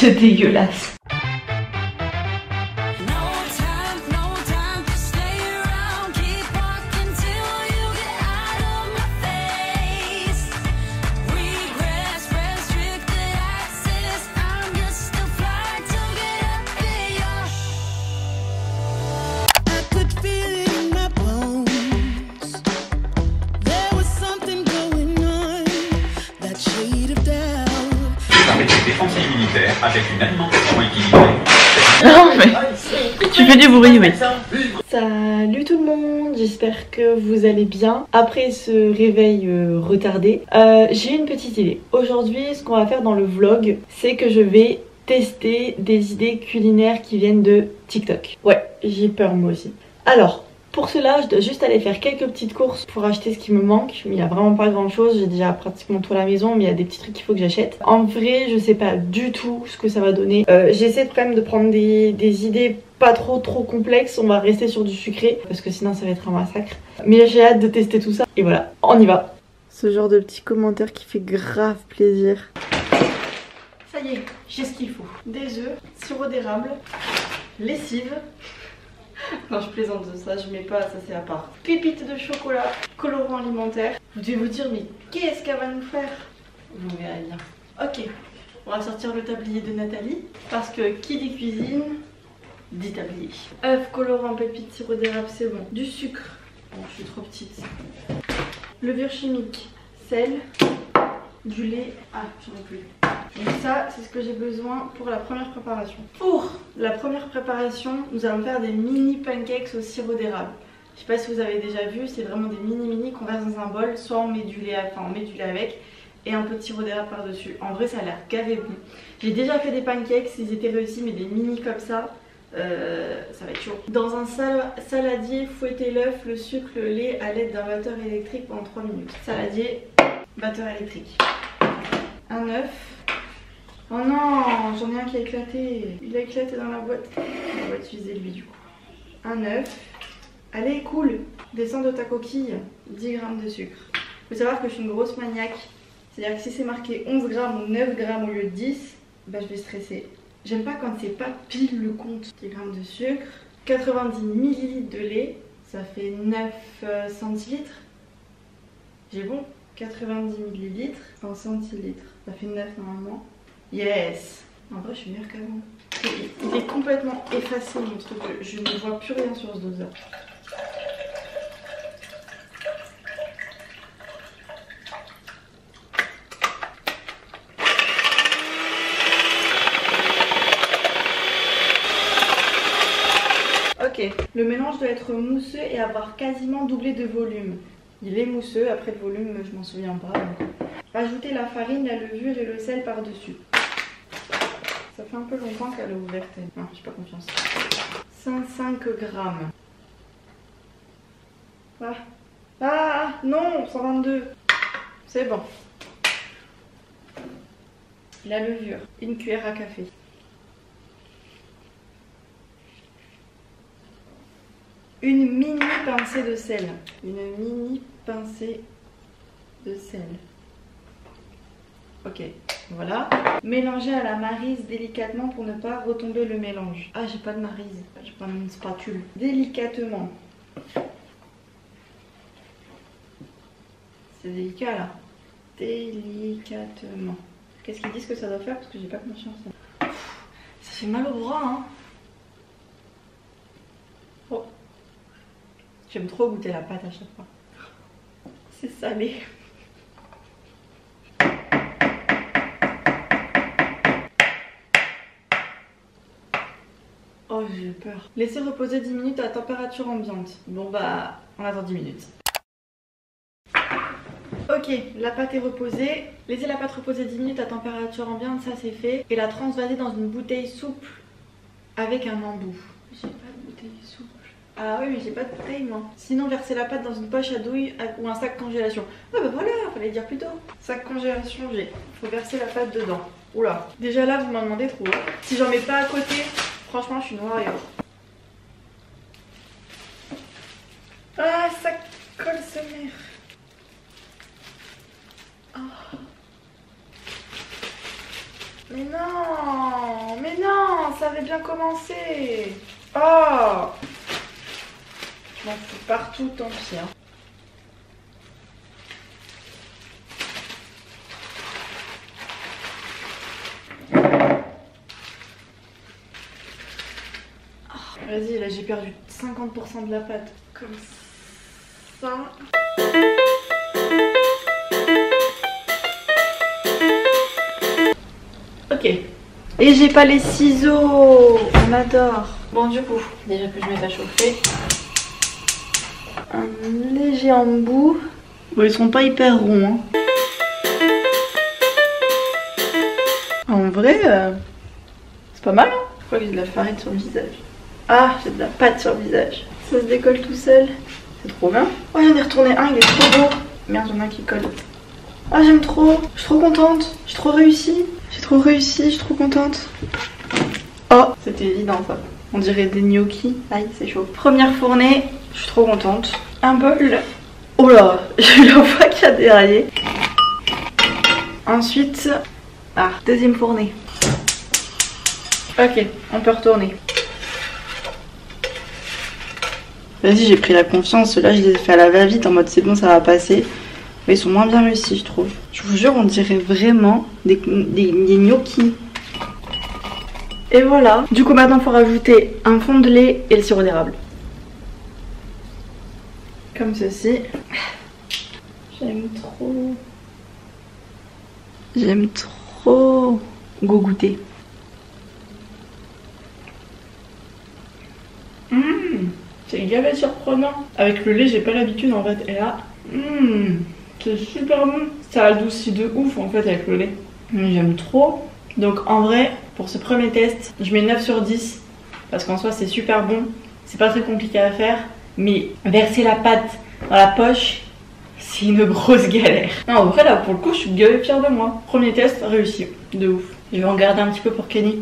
C'est dégueulasse. Défense immunitaire avec une alimentation équilibrée. Non mais tu fais du bruit, oui. Salut tout le monde, j'espère que vous allez bien. Après ce réveil retardé, j'ai une petite idée. Aujourd'hui, ce qu'on va faire dans le vlog, c'est que je vais tester des idées culinaires qui viennent de TikTok. Ouais, j'ai peur moi aussi. Alors, pour cela, je dois juste aller faire quelques petites courses pour acheter ce qui me manque. Mais il n'y a vraiment pas grand chose, j'ai déjà pratiquement tout à la maison, mais il y a des petits trucs qu'il faut que j'achète. En vrai, je sais pas du tout ce que ça va donner. J'essaie quand même de prendre des idées pas trop complexes. On va rester sur du sucré, parce que sinon ça va être un massacre. Mais j'ai hâte de tester tout ça. Et voilà, on y va. Ce genre de petit commentaire qui fait grave plaisir. Ça y est, j'ai ce qu'il faut. Des œufs, sirop d'érable, lessive. Non, je plaisante de ça, je mets pas, ça c'est à part. Pépites de chocolat, colorant alimentaire. Vous devez vous dire, mais qu'est-ce qu'elle va nous faire? Vous verrez bien. Ok, on va sortir le tablier de Nathalie. Parce que qui dit cuisine, dit tablier. Œufs, colorant, pépites, sirop d'érable, c'est bon. Du sucre. Bon, je suis trop petite. Levure chimique, sel, du lait. Ah, j'en ai plus. Donc ça, c'est ce que j'ai besoin pour la première préparation. Pour la première préparation, nous allons faire des mini pancakes au sirop d'érable. Je sais pas si vous avez déjà vu, c'est vraiment des mini qu'on verse dans un bol. Soit on met du lait, on met du lait avec et un peu de sirop d'érable par-dessus. En vrai, ça a l'air gavé bon. J'ai déjà fait des pancakes, ils étaient réussis, mais des mini comme ça, ça va être chaud. Dans un saladier, fouettez l'œuf, le sucre, le lait à l'aide d'un batteur électrique pendant 3 minutes. Saladier, batteur électrique. Un œuf. Oh non, j'en ai un qui a éclaté. Il a éclaté dans la boîte. On va utiliser lui du coup. Un œuf. Allez, cool. Descends de ta coquille. 10 g de sucre. Il faut savoir que je suis une grosse maniaque. C'est-à-dire que si c'est marqué 11 g ou 9 g au lieu de 10, bah je vais stresser. J'aime pas quand c'est pas pile le compte. 10 g de sucre. 90 ml de lait. Ça fait 9 centilitres. J'ai bon. 90 ml. 100 centilitres. Ça fait 9 normalement. Yes! En vrai, je suis meilleure qu'avant. Il est complètement effacé mon truc. Je ne vois plus rien sur ce doseur. Ok, le mélange doit être mousseux et avoir quasiment doublé de volume. Il est mousseux, après le volume, je m'en souviens pas. Donc... Ajoutez la farine, la levure et le sel par-dessus. Ça fait un peu longtemps qu'elle est ouverte. Non, j'ai pas confiance. 105 grammes. Ah non, 122. C'est bon. La levure, une cuillère à café. Une mini pincée de sel. Une mini pincée de sel. Ok, voilà. Mélangez à la maryse délicatement pour ne pas retomber le mélange. Ah, j'ai pas de maryse, j'ai pas une spatule. Délicatement. C'est délicat là. Délicatement. Qu'est-ce qu'ils disent que ça doit faire? Parce que j'ai pas confiance. Ça fait mal au bras, hein. Oh. J'aime trop goûter la pâte à chaque fois. C'est salé. Oh, j'ai peur. Laissez reposer 10 minutes à température ambiante. Bon bah, on attend 10 minutes. Ok, la pâte est reposée. Laissez la pâte reposer 10 minutes à température ambiante, ça c'est fait. Et la transvaser dans une bouteille souple avec un embout. J'ai pas de bouteille souple. Ah oui, mais j'ai pas de bouteille moi. Sinon, versez la pâte dans une poche à douille ou un sac congélation. Ah bah voilà, fallait dire plus tôt. Sac congélation, j'ai. Faut verser la pâte dedans. Oula. Déjà là, vous m'en demandez trop. Hein. Si j'en mets pas à côté, franchement, je suis noire et or. Ah, ça colle sa mère. Oh. Mais non. ça avait bien commencé. Oh, je m'en fous partout, tant pis. Hein. Vas-y, là j'ai perdu 50% de la pâte. Comme ça. Ok. Et j'ai pas les ciseaux. On adore. Bon, du coup, déjà que je mette à chauffer. Un léger embout. Bon, ils sont pas hyper ronds. Hein. En vrai, c'est pas mal. Hein. Je crois que j'ai de la farine sur le visage. Ah, j'ai de la pâte sur le visage. Ça se décolle tout seul. C'est trop bien. Oh, j'en ai retourné un, il est trop beau. Merde, il y en a un qui colle. Ah, j'aime trop. Je suis trop contente. J'ai trop réussi. J'ai trop réussi, je suis trop contente. Oh, c'était évident ça. On dirait des gnocchis. Aïe, c'est chaud. Première fournée, je suis trop contente. Un bol. Oh là, j'ai la voix qui a déraillé. Ensuite, deuxième fournée. Ok, on peut retourner. Vas-y, j'ai pris la confiance. Là, je les ai fait à la va-vite en mode c'est bon, ça va passer. Mais ils sont moins bien réussis, je trouve. Je vous jure, on dirait vraiment des gnocchis. Et voilà. Du coup, maintenant, il faut rajouter un fond de lait et le sirop d'érable. Comme ceci. J'aime trop. J'aime trop. Go goûter. C'est gavé surprenant. Avec le lait, j'ai pas l'habitude en fait. Et là, c'est super bon. Ça adoucit de ouf en fait avec le lait. J'aime trop. Donc en vrai, pour ce premier test, je mets 9 sur 10. Parce qu'en soi, c'est super bon. C'est pas très compliqué à faire. Mais verser la pâte dans la poche, c'est une grosse galère. Non, en vrai, là, pour le coup, je suis gavé fière de moi. Premier test, réussi. De ouf. Je vais en garder un petit peu pour Kenny.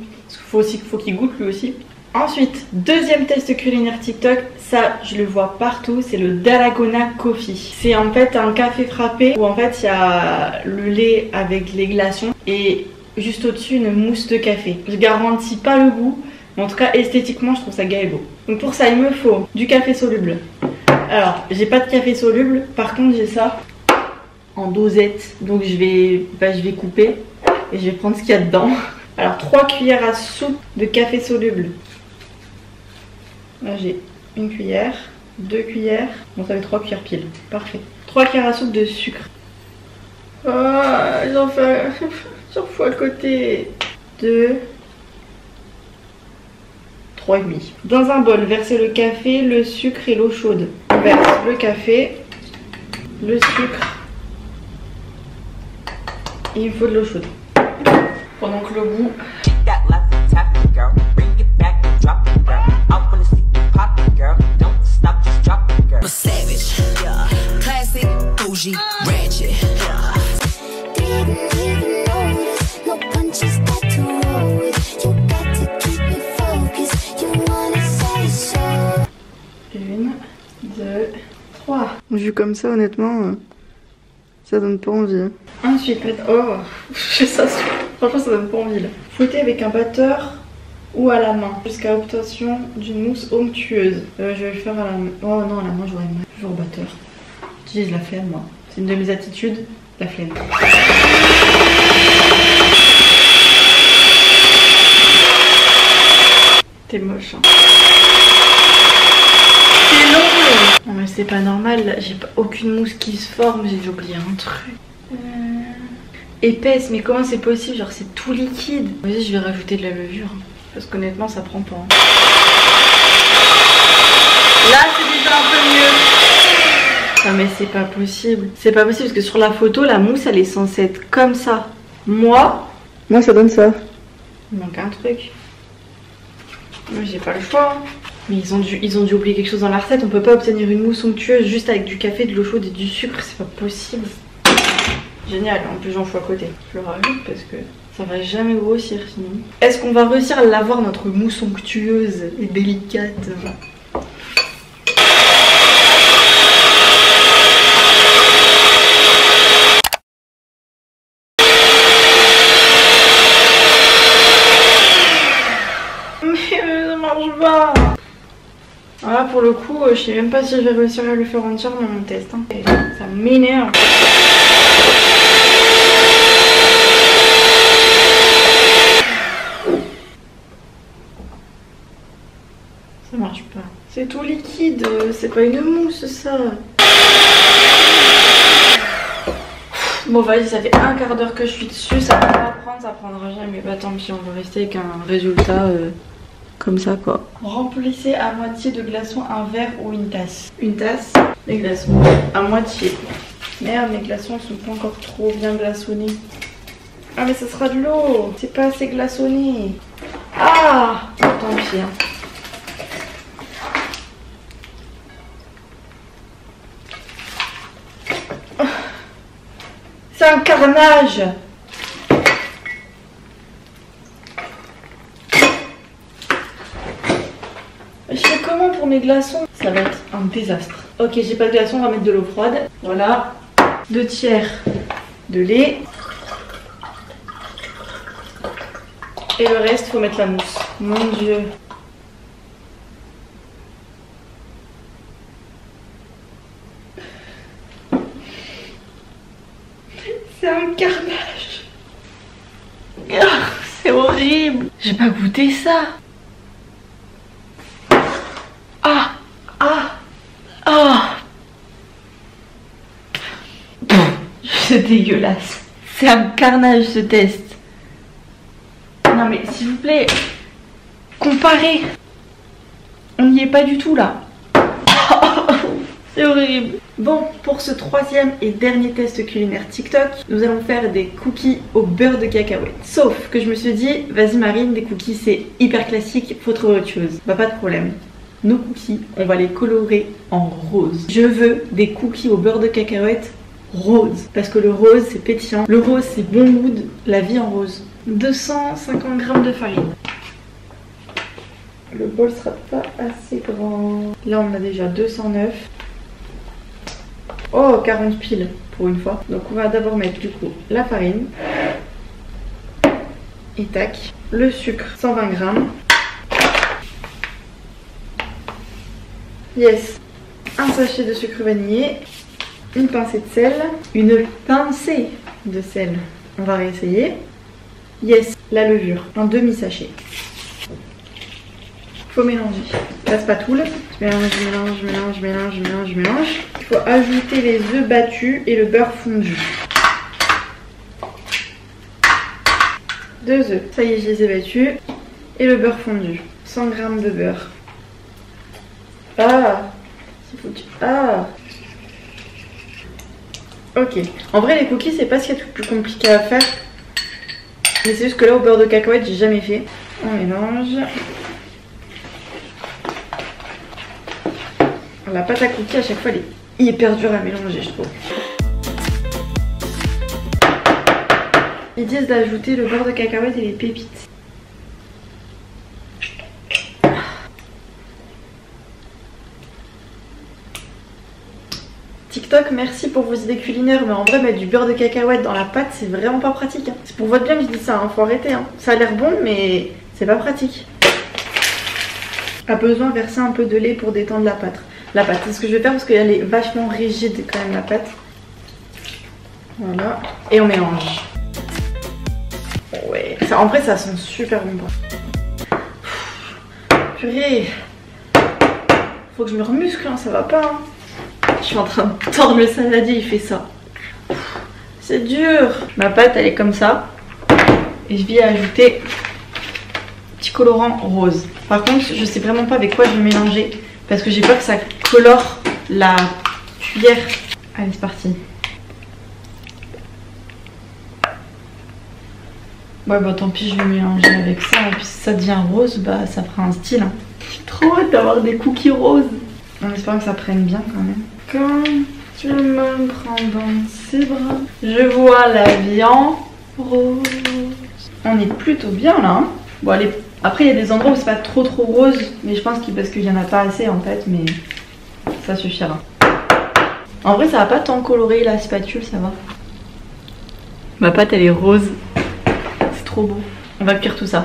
Parce qu'il faut qu'il goûte lui aussi. Ensuite, deuxième test culinaire TikTok, ça je le vois partout, c'est le Dalgona Coffee. C'est en fait un café frappé où en fait il y a le lait avec les glaçons et juste au-dessus une mousse de café. Je garantis pas le goût, mais en tout cas esthétiquement je trouve ça gavé beau. Donc pour ça il me faut du café soluble. Alors j'ai pas de café soluble, par contre j'ai ça en dosette, donc je vais couper et je vais prendre ce qu'il y a dedans. Alors 3 cuillères à soupe de café soluble. Là j'ai une cuillère, 2 cuillères, bon ça fait 3 cuillères pile, parfait. 3 cuillères à soupe de sucre. Oh, j'en fous à côté. 2, 3 et demi. Dans un bol, versez le café, le sucre et l'eau chaude. On verse le café, le sucre, et il faut de l'eau chaude. Pendant que le goût... Une, deux, trois. Vu comme ça, honnêtement, ça donne pas envie. Ensuite, oh, ça, franchement, ça donne pas envie là. Fouetter avec un batteur ou à la main jusqu'à obtention d'une mousse onctueuse. Je vais le faire à la main. Oh non, à la main, j'aurais mal. Toujours au batteur. J'utilise la flemme, moi. C'est une de mes attitudes, la flemme. T'es moche, hein. C'est long. Non mais c'est pas normal, là, j'ai aucune mousse qui se forme, j'ai dû oublier un truc. Épaisse, mais comment c'est possible? Genre c'est tout liquide. Vas-y, je vais rajouter de la levure. Parce qu'honnêtement, ça prend pas. Là, c'est déjà un peu mieux. Non mais c'est pas possible. C'est pas possible parce que sur la photo, la mousse, elle est censée être comme ça. Moi, ça donne ça. Il manque un truc. Moi, j'ai pas le choix. Mais ils ont dû oublier quelque chose dans la recette. On peut pas obtenir une mousse onctueuse juste avec du café, de l'eau chaude et du sucre. C'est pas possible. Génial. En plus, j'en fous à côté. Je le rajoute parce que ça va jamais grossir sinon. Est-ce qu'on va réussir à l'avoir, notre mousse onctueuse et délicate? pas. Voilà, pour le coup, je sais même pas si je vais réussir à le faire entièrement mon test. Hein. Ça m'énerve. Ça marche pas. C'est tout liquide, c'est pas une mousse ça. Bon vas-y, ça fait un quart d'heure que je suis dessus, ça va pas prendre, ça prendra jamais. Bah tant pis, on va rester avec un résultat comme ça quoi. Remplissez à moitié de glaçons un verre ou une tasse. Une tasse, les glaçons à moitié. Merde, mes glaçons sont pas encore trop bien glaçonnés. Ah mais ça sera de l'eau, c'est pas assez glaçonné. Ah, tant pis hein. C'est un carnage. Je fais comment pour mes glaçons? Ça va être un désastre. Ok, j'ai pas de glaçons, on va mettre de l'eau froide. Voilà. 2 tiers de lait. Et le reste, faut mettre la mousse. Mon Dieu. C'est un carnage. C'est horrible. J'ai pas goûté ça. Ah. C'est dégueulasse. C'est un carnage ce test. Non mais s'il vous plaît, comparez. On n'y est pas du tout là. C'est horrible. Bon, pour ce 3e et dernier test culinaire TikTok, nous allons faire des cookies au beurre de cacahuète. Sauf que je me suis dit, vas-y Marine, des cookies c'est hyper classique, faut trouver autre chose. Bah pas de problème. Nos cookies, on va les colorer en rose. Je veux des cookies au beurre de cacahuète rose. Parce que le rose c'est pétillant, le rose c'est bon mood, la vie en rose. 250 g de farine. Le bol sera pas assez grand. Là on a déjà 209. Oh, 40 piles pour une fois. Donc on va d'abord mettre du coup la farine. Et tac. Le sucre, 120 g. Yes. Un sachet de sucre vanillé. Une pincée de sel. Une pincée de sel. On va réessayer. Yes. La levure. Un demi-sachet. Faut mélanger. La spatule. Je mélange. Il faut ajouter les œufs battus et le beurre fondu. 2 œufs. Ça y est, je les ai battus. Et le beurre fondu. 100 g de beurre. Ah, c'est foutu. Ah. Ok. En vrai, les cookies, c'est pas ce qu'il y a de plus compliqué à faire. Mais c'est juste que là, au beurre de cacahuète, j'ai jamais fait. On mélange. La pâte à cookies, à chaque fois, elle est hyper dure à mélanger, je trouve. Ils disent d'ajouter le beurre de cacahuète et les pépites. TikTok, merci pour vos idées culinaires, mais en vrai, mettre du beurre de cacahuète dans la pâte, c'est vraiment pas pratique. Hein. C'est pour votre bien que je dis ça, hein. Faut arrêter. Hein. Ça a l'air bon, mais c'est pas pratique. A besoin de verser un peu de lait pour détendre la pâte. C'est ce que je vais faire parce qu'elle est vachement rigide quand même, la pâte. Voilà. Et on mélange. Ouais. Ça, en vrai, ça sent super bon. Purée. Faut que je me remuscle, hein, ça va pas. Hein. Je suis en train de tordre le saladier, il fait ça. C'est dur. Ma pâte, elle est comme ça. Et je vais ajouter un petit colorant rose. Par contre, je sais vraiment pas avec quoi je vais mélanger. Parce que j'ai peur que ça colore la cuillère. Allez, c'est parti. Ouais, bah tant pis, je vais mélanger avec ça. Et puis si ça devient rose, bah ça fera un style. Hein. J'ai trop hâte d'avoir des cookies roses. En espérant que ça prenne bien quand même. Quand tu me prends dans ses bras, je vois la vie en rose. On est plutôt bien là. Hein. Bon, allez. Après, il y a des endroits où c'est pas trop rose, mais je pense que parce qu'il y en a pas assez en fait, mais ça suffira. En vrai, ça va pas tant colorer la spatule, ça va. Ma pâte, elle est rose. C'est trop beau. On va cuire tout ça.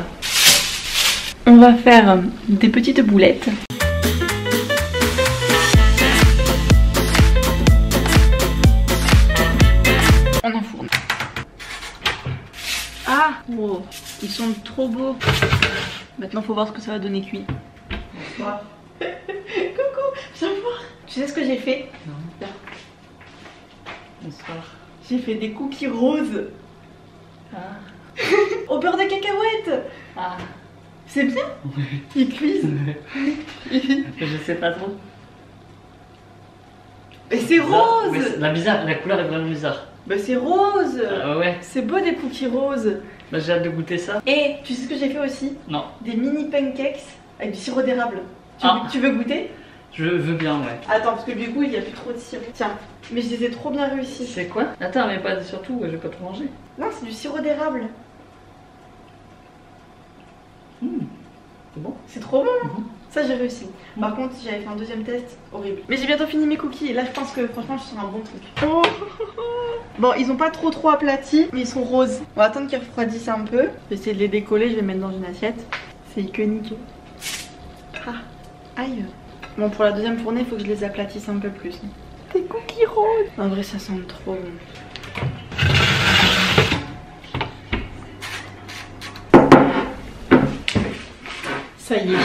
On va faire des petites boulettes. On enfourne. Ah, oh, ils sont trop beaux. Maintenant, faut voir ce que ça va donner cuit. Bonsoir. Coucou, viens voir. Tu sais ce que j'ai fait? Non. Bonsoir. J'ai fait des cookies roses. Ah. Au beurre de cacahuète. Ah. C'est bien. Oui. Ils cuisent. Je sais pas trop. Mais c'est rose. Mais la bizarre, la couleur est vraiment bizarre. Bah c'est rose. Ouais. C'est beau des cookies roses. Bah j'ai hâte de goûter ça. Et tu sais ce que j'ai fait aussi? Non. Des mini pancakes avec du sirop d'érable. Ah. Tu veux goûter? Je veux bien, ouais. Attends, parce que du coup il n'y a plus trop de sirop. Tiens, mais je les ai trop bien réussis. C'est quoi? Attends, mais pas surtout, je vais pas tout manger. Non, c'est du sirop d'érable. C'est bon? C'est trop bon, hein. Ça j'ai réussi. Par contre, j'avais fait un deuxième test, horrible. Mais j'ai bientôt fini mes cookies et là je pense que franchement je suis sur un bon truc. Oh. Bon, ils ont pas trop aplatis, mais ils sont roses. On va attendre qu'ils refroidissent un peu. Je vais essayer de les décoller, je vais les mettre dans une assiette. C'est iconique. Ah, aïe. Bon, pour la deuxième fournée, il faut que je les aplatisse un peu plus. Des cookies roses. En vrai, ça sent trop bon. Ça y est,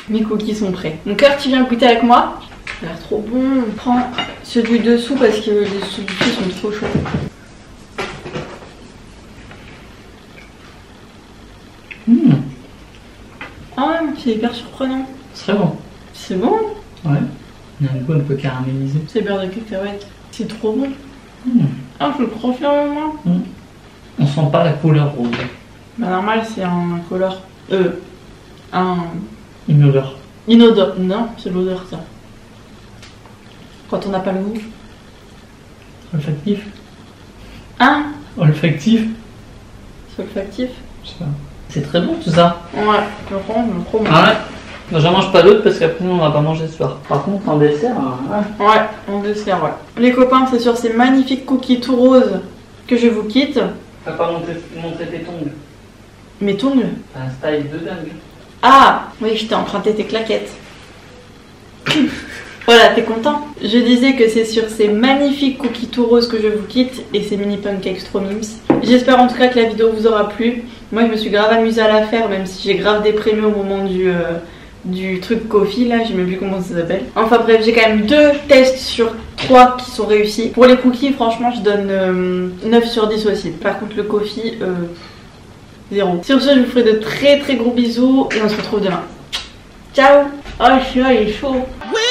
mes cookies sont prêts. Mon cœur, tu viens goûter avec moi? Ça a l'air trop bon. Prends celui dessous parce que les celui-ci sont trop chauds. Ah, c'est hyper surprenant. C'est très bon. C'est bon? Ouais. Il y a un goût un peu caramélisé. C'est beurre de cacahuète. C'est trop bon. Ah, je le confirme moi. On sent pas la couleur rose. Bah normal, c'est un color. Une odeur. Inodore. Non, c'est l'odeur ça. Quand on n'a pas le goût. Olfactif. Hein? Olfactif. C'est olfactif? Je sais pas. C'est très bon tout ça. Ouais, je prends, trop bon. Ah ouais. Non, j'en mange pas d'autres parce qu'après on va pas manger ce soir. Par contre en dessert, ouais. Ouais, en dessert, ouais. Les copains, c'est sur ces magnifiques cookies tout roses que je vous quitte. T'as pas montré tes tongs. Mes tongs? T'as un style de dingue. Ah! Oui, je t'ai emprunté tes claquettes. Voilà, t'es content? Je disais que c'est sur ces magnifiques cookies tout roses que je vous quitte et ces mini pancakes trop mimes. J'espère en tout cas que la vidéo vous aura plu. Moi, je me suis grave amusée à la faire, même si j'ai grave déprimé au moment du truc coffee là, je sais même plus comment ça s'appelle. Enfin bref, j'ai quand même 2 tests sur 3 qui sont réussis. Pour les cookies, franchement, je donne 9 sur 10 aussi. Par contre, le coffee, 0. Sur ce, je vous ferai de très gros bisous et on se retrouve demain. Ciao! Oh, je suis là, il est chaud. Oui.